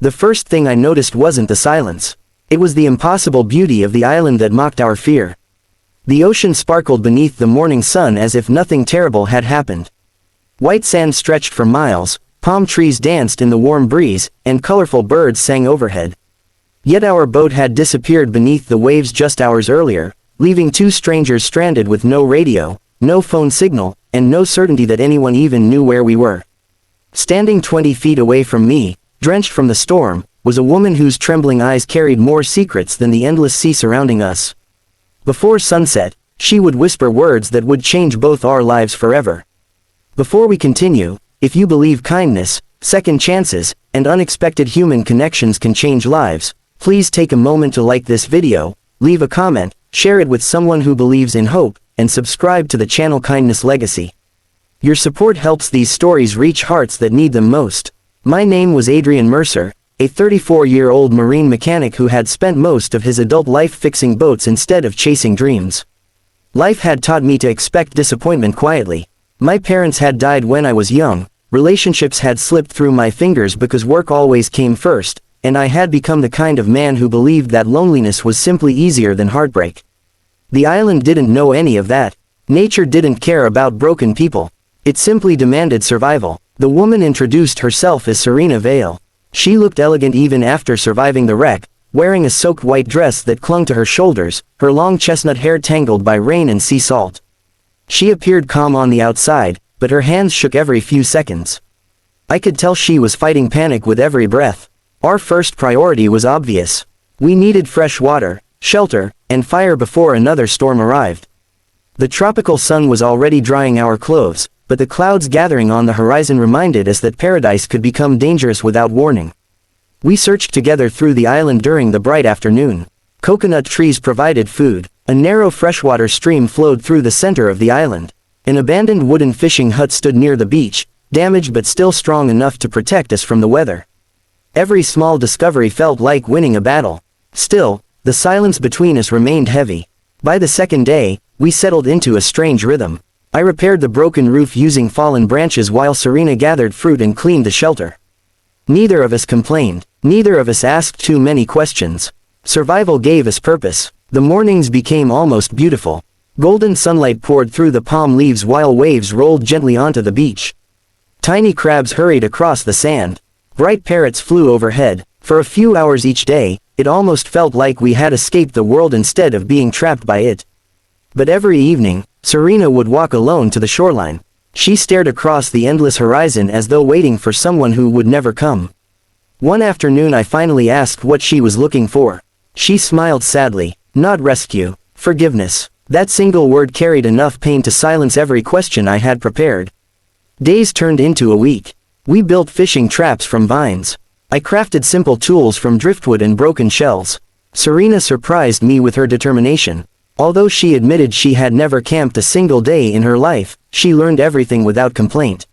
The first thing I noticed wasn't the silence. It was the impossible beauty of the island that mocked our fear. The ocean sparkled beneath the morning sun as if nothing terrible had happened. White sand stretched for miles, palm trees danced in the warm breeze, and colorful birds sang overhead. Yet our boat had disappeared beneath the waves just hours earlier, leaving two strangers stranded with no radio, no phone signal, and no certainty that anyone even knew where we were. Standing 20 feet away from me, drenched from the storm, was a woman whose trembling eyes carried more secrets than the endless sea surrounding us. Before sunset, she would whisper words that would change both our lives forever. Before we continue, if you believe kindness, second chances, and unexpected human connections can change lives, please take a moment to like this video, leave a comment, share it with someone who believes in hope, and subscribe to the channel Kindness Legacy. Your support helps these stories reach hearts that need them most. My name was Adrian Mercer, a 34-year-old marine mechanic who had spent most of his adult life fixing boats instead of chasing dreams. Life had taught me to expect disappointment quietly. My parents had died when I was young, relationships had slipped through my fingers because work always came first, and I had become the kind of man who believed that loneliness was simply easier than heartbreak. The island didn't know any of that. Nature didn't care about broken people. It simply demanded survival. The woman introduced herself as Serena Vale. She looked elegant even after surviving the wreck, wearing a soaked white dress that clung to her shoulders, her long chestnut hair tangled by rain and sea salt. She appeared calm on the outside, but her hands shook every few seconds. I could tell she was fighting panic with every breath. Our first priority was obvious. We needed fresh water, shelter, and fire before another storm arrived. The tropical sun was already drying our clothes, but the clouds gathering on the horizon reminded us that paradise could become dangerous without warning. We searched together through the island during the bright afternoon. Coconut trees provided food. A narrow freshwater stream flowed through the center of the island. An abandoned wooden fishing hut stood near the beach, damaged but still strong enough to protect us from the weather. Every small discovery felt like winning a battle. Still, the silence between us remained heavy. By the second day, we settled into a strange rhythm. I repaired the broken roof using fallen branches while Serena gathered fruit and cleaned the shelter. Neither of us complained. Neither of us asked too many questions. Survival gave us purpose. The mornings became almost beautiful. Golden sunlight poured through the palm leaves while waves rolled gently onto the beach. Tiny crabs hurried across the sand. Bright parrots flew overhead. For a few hours each day, it almost felt like we had escaped the world instead of being trapped by it. But every evening, Serena would walk alone to the shoreline. She stared across the endless horizon as though waiting for someone who would never come. One afternoon I finally asked what she was looking for. She smiled sadly. Not rescue, forgiveness. That single word carried enough pain to silence every question I had prepared. Days turned into a week. We built fishing traps from vines. I crafted simple tools from driftwood and broken shells. Serena surprised me with her determination. Although she admitted she had never camped a single day in her life, she learned everything without complaint.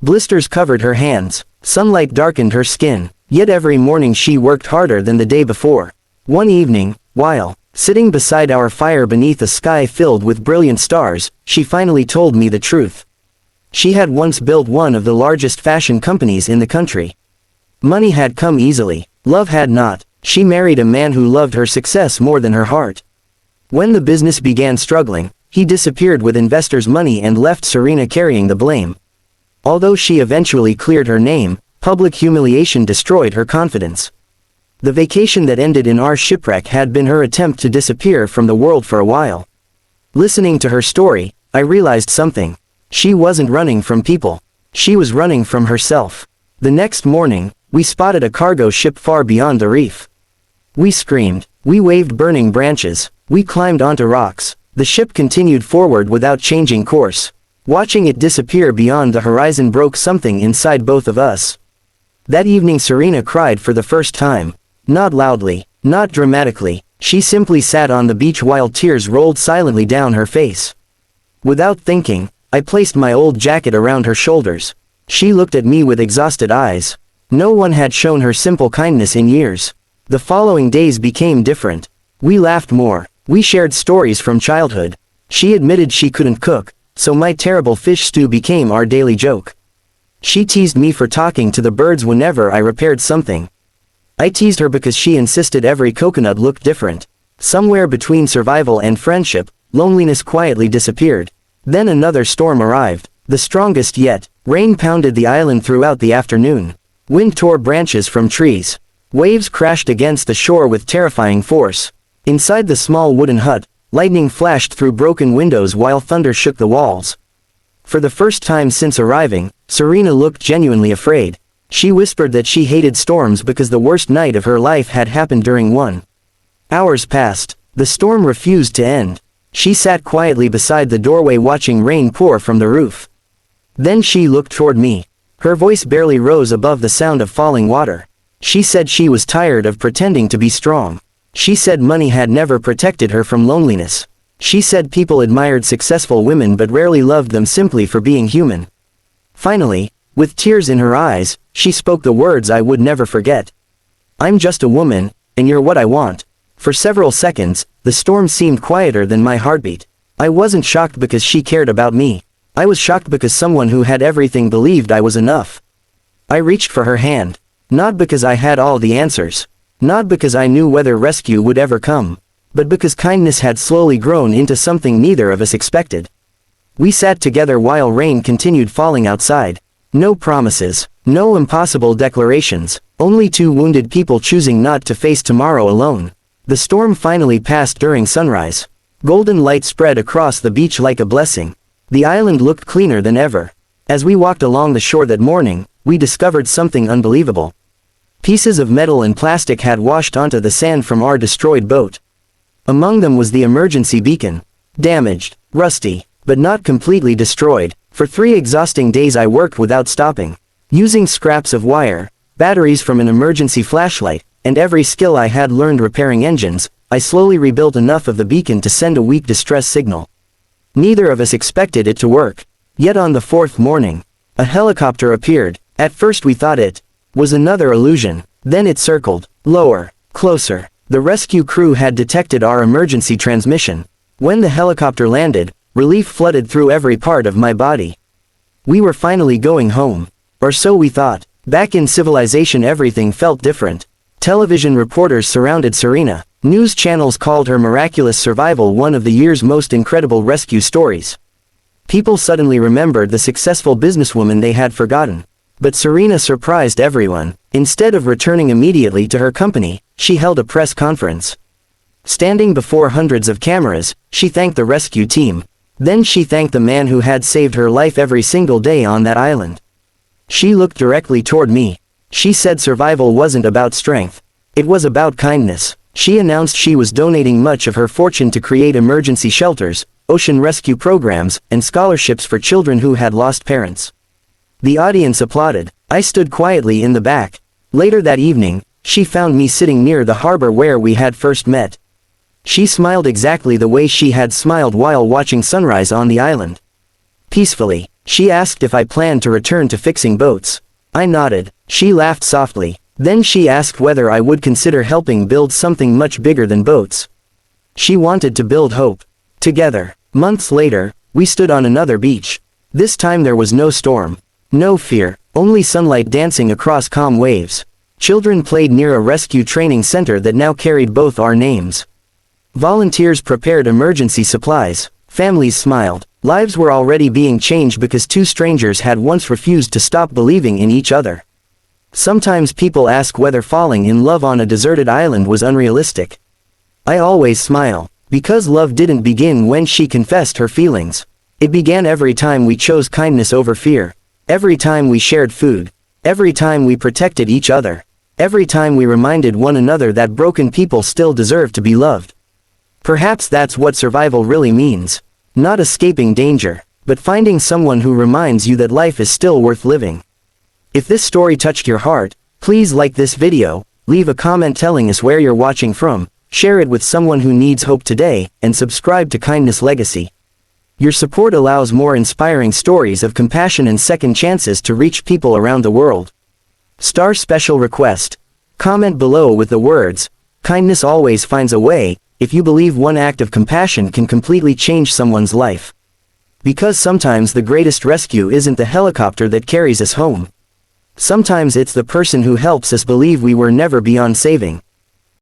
Blisters covered her hands. Sunlight darkened her skin. Yet every morning she worked harder than the day before. One evening, while sitting beside our fire beneath a sky filled with brilliant stars, she finally told me the truth. She had once built one of the largest fashion companies in the country. Money had come easily. Love had not. She married a man who loved her success more than her heart. When the business began struggling, he disappeared with investors' money and left Serena carrying the blame. Although she eventually cleared her name, public humiliation destroyed her confidence. The vacation that ended in our shipwreck had been her attempt to disappear from the world for a while. Listening to her story, I realized something. She wasn't running from people. She was running from herself. The next morning, we spotted a cargo ship far beyond the reef. We screamed. We waved burning branches. We climbed onto rocks. The ship continued forward without changing course. Watching it disappear beyond the horizon broke something inside both of us. That evening Serena cried for the first time. Not loudly, not dramatically. She simply sat on the beach while tears rolled silently down her face. Without thinking, I placed my old jacket around her shoulders. She looked at me with exhausted eyes. No one had shown her simple kindness in years. The following days became different. We laughed more. We shared stories from childhood. She admitted she couldn't cook, so my terrible fish stew became our daily joke. She teased me for talking to the birds whenever I repaired something. I teased her because she insisted every coconut looked different. Somewhere between survival and friendship, loneliness quietly disappeared. Then another storm arrived, the strongest yet. Rain pounded the island throughout the afternoon. Wind tore branches from trees. Waves crashed against the shore with terrifying force. Inside the small wooden hut, lightning flashed through broken windows while thunder shook the walls. For the first time since arriving, Serena looked genuinely afraid. She whispered that she hated storms because the worst night of her life had happened during one. Hours passed. The storm refused to end. She sat quietly beside the doorway watching rain pour from the roof. Then she looked toward me. Her voice barely rose above the sound of falling water. She said she was tired of pretending to be strong. She said money had never protected her from loneliness. She said people admired successful women but rarely loved them simply for being human. Finally, with tears in her eyes, she spoke the words I would never forget. "I'm just a woman, and you're what I want." For several seconds, the storm seemed quieter than my heartbeat. I wasn't shocked because she cared about me. I was shocked because someone who had everything believed I was enough. I reached for her hand. Not because I had all the answers. Not because I knew whether rescue would ever come. But because kindness had slowly grown into something neither of us expected. We sat together while rain continued falling outside. No promises, no impossible declarations, only two wounded people choosing not to face tomorrow alone. The storm finally passed during sunrise. Golden light spread across the beach like a blessing. The island looked cleaner than ever. As we walked along the shore that morning, we discovered something unbelievable. Pieces of metal and plastic had washed onto the sand from our destroyed boat. Among them was the emergency beacon. Damaged, rusty, but not completely destroyed. For 3 exhausting days I worked without stopping. Using scraps of wire, batteries from an emergency flashlight, and every skill I had learned repairing engines, I slowly rebuilt enough of the beacon to send a weak distress signal. Neither of us expected it to work. Yet on the 4th morning, a helicopter appeared. At first we thought it was another illusion. Then it circled, lower, closer. The rescue crew had detected our emergency transmission. When the helicopter landed, relief flooded through every part of my body. We were finally going home. Or so we thought. Back in civilization everything felt different. Television reporters surrounded Serena. News channels called her miraculous survival one of the year's most incredible rescue stories. People suddenly remembered the successful businesswoman they had forgotten. But Serena surprised everyone. Instead of returning immediately to her company, she held a press conference. Standing before hundreds of cameras, she thanked the rescue team. Then she thanked the man who had saved her life every single day on that island. She looked directly toward me. She said survival wasn't about strength. It was about kindness. She announced she was donating much of her fortune to create emergency shelters, ocean rescue programs, and scholarships for children who had lost parents. The audience applauded. I stood quietly in the back. Later that evening, she found me sitting near the harbor where we had first met. She smiled exactly the way she had smiled while watching sunrise on the island. Peacefully, she asked if I planned to return to fixing boats. I nodded. She laughed softly. Then she asked whether I would consider helping build something much bigger than boats. She wanted to build hope. Together. Months later, we stood on another beach. This time there was no storm. No fear, only sunlight dancing across calm waves. Children played near a rescue training center that now carried both our names. Volunteers prepared emergency supplies. Families smiled. Lives were already being changed because two strangers had once refused to stop believing in each other. Sometimes people ask whether falling in love on a deserted island was unrealistic. I always smile, because love didn't begin when she confessed her feelings. It began every time we chose kindness over fear. Every time we shared food. Every time we protected each other. Every time we reminded one another that broken people still deserve to be loved. Perhaps that's what survival really means. Not escaping danger, but finding someone who reminds you that life is still worth living. If this story touched your heart, please like this video, leave a comment telling us where you're watching from, share it with someone who needs hope today, and subscribe to Kindness Legacy. Your support allows more inspiring stories of compassion and second chances to reach people around the world. Star special request. Comment below with the words, "Kindness always finds a way," if you believe one act of compassion can completely change someone's life. Because sometimes the greatest rescue isn't the helicopter that carries us home. Sometimes it's the person who helps us believe we were never beyond saving.